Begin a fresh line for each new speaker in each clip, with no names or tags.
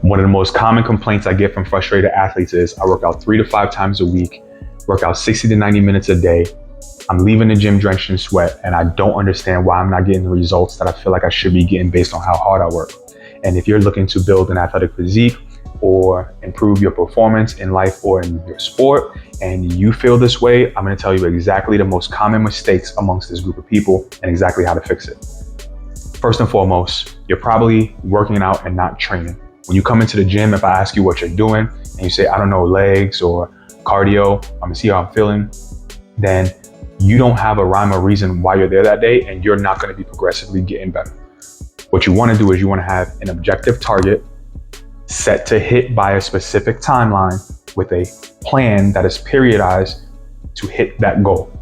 One of the most common complaints I get from frustrated athletes is I work out 3 to 5 times a week, work out 60 to 90 minutes a day. I'm leaving the gym drenched in sweat, and I don't understand why I'm not getting the results that I feel like I should be getting based on how hard I work. And if you're looking to build an athletic physique or improve your performance in life or in your sport, and you feel this way, I'm going to tell you exactly the most common mistakes amongst this group of people and exactly how to fix it. First and foremost, you're probably working out and not training. When you come into the gym, if I ask you what you're doing and you say, I don't know, legs or cardio, I'm gonna see how I'm feeling, then you don't have a rhyme or reason why you're there that day, and you're not gonna be progressively getting better. What you wanna do is you wanna have an objective target set to hit by a specific timeline with a plan that is periodized to hit that goal.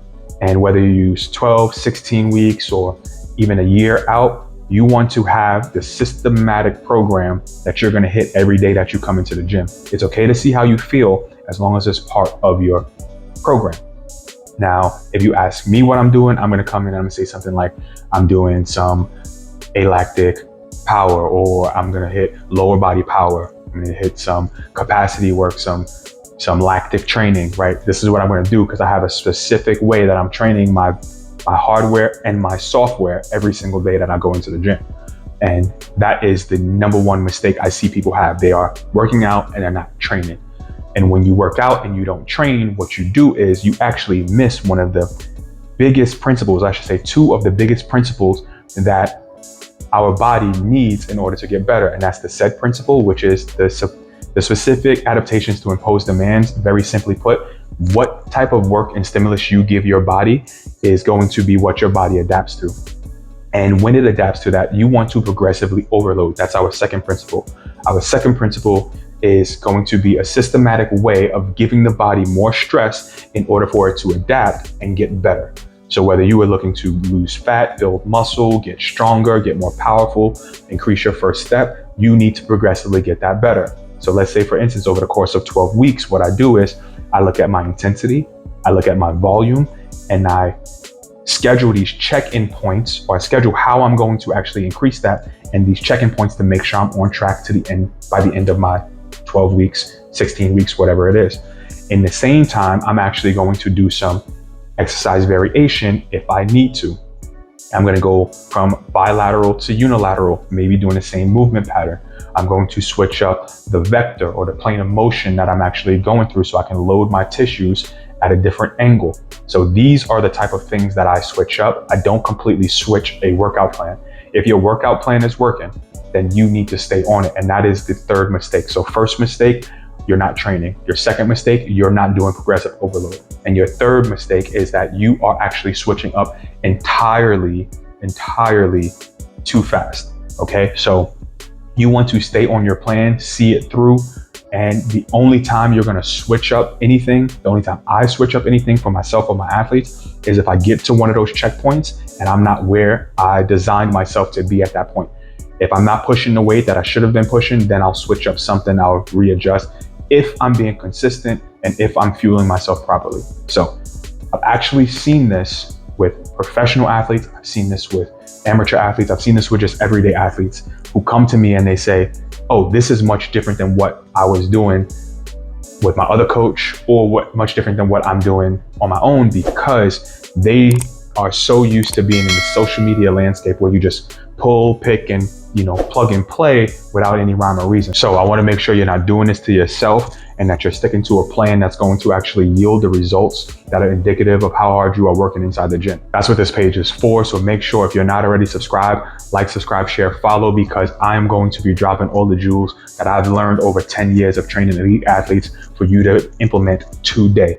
And whether you use 12, 16 weeks, or even a year out, you want to have the systematic program that you're gonna hit every day that you come into the gym. It's okay to see how you feel as long as it's part of your program. Now, if you ask me what I'm doing, I'm gonna come in and I'm gonna say something like, I'm doing some alactic power, or I'm gonna hit lower body power. I'm gonna hit some capacity work, some lactic training, right? This is what I'm gonna do because I have a specific way that I'm training my hardware and my software every single day that I go into the gym. And that is the number one mistake I see people have. They are working out and they're not training. And when you work out and you don't train, what you do is you actually miss one of the biggest principles, I should say two of the biggest principles that our body needs in order to get better. And that's the SAID principle, which is the specific adaptations to impose demands. Very simply put, what type of work and stimulus you give your body is going to be what your body adapts to. And when it adapts to that, you want to progressively overload. That's our second principle. Our second principle is going to be a systematic way of giving the body more stress in order for it to adapt and get better. So whether you are looking to lose fat, build muscle, get stronger, get more powerful, increase your first step, you need to progressively get that better. So let's say, for instance, over the course of 12 weeks, what I do is I look at my intensity, I look at my volume, and I schedule these check-in points, or I schedule how I'm going to actually increase that, and these check-in points to make sure I'm on track to the end by the end of my 12 weeks, 16 weeks, whatever it is. In the same time, I'm actually going to do some exercise variation if I need to. I'm going to go from bilateral to unilateral, maybe doing the same movement pattern. I'm going to switch up the vector or the plane of motion that I'm actually going through so I can load my tissues at a different angle. So these are the type of things that I switch up. I don't completely switch a workout plan. If your workout plan is working, then you need to stay on it. And that is the third mistake. So first mistake, you're not training. Your second mistake, you're not doing progressive overload. And your third mistake is that you are actually switching up entirely too fast. Okay, so you want to stay on your plan, see it through. And the only time you're gonna switch up anything, the only time I switch up anything for myself or my athletes is if I get to one of those checkpoints and I'm not where I designed myself to be at that point. If I'm not pushing the weight that I should have been pushing, then I'll switch up something, I'll readjust if I'm being consistent and if I'm fueling myself properly. So I've actually seen this with professional athletes. I've seen this with amateur athletes. I've seen this with just everyday athletes who come to me and they say, oh, this is much different than what I was doing with my other coach, or much different than what I'm doing on my own, because they are so used to being in the social media landscape where you just pull, pick, and plug and play without any rhyme or reason. So I want to make sure you're not doing this to yourself and that you're sticking to a plan that's going to actually yield the results that are indicative of how hard you are working inside the gym. That's what this page is for. So make sure, if you're not already subscribed, like, subscribe, share, follow, because I am going to be dropping all the jewels that I've learned over 10 years of training elite athletes for you to implement today.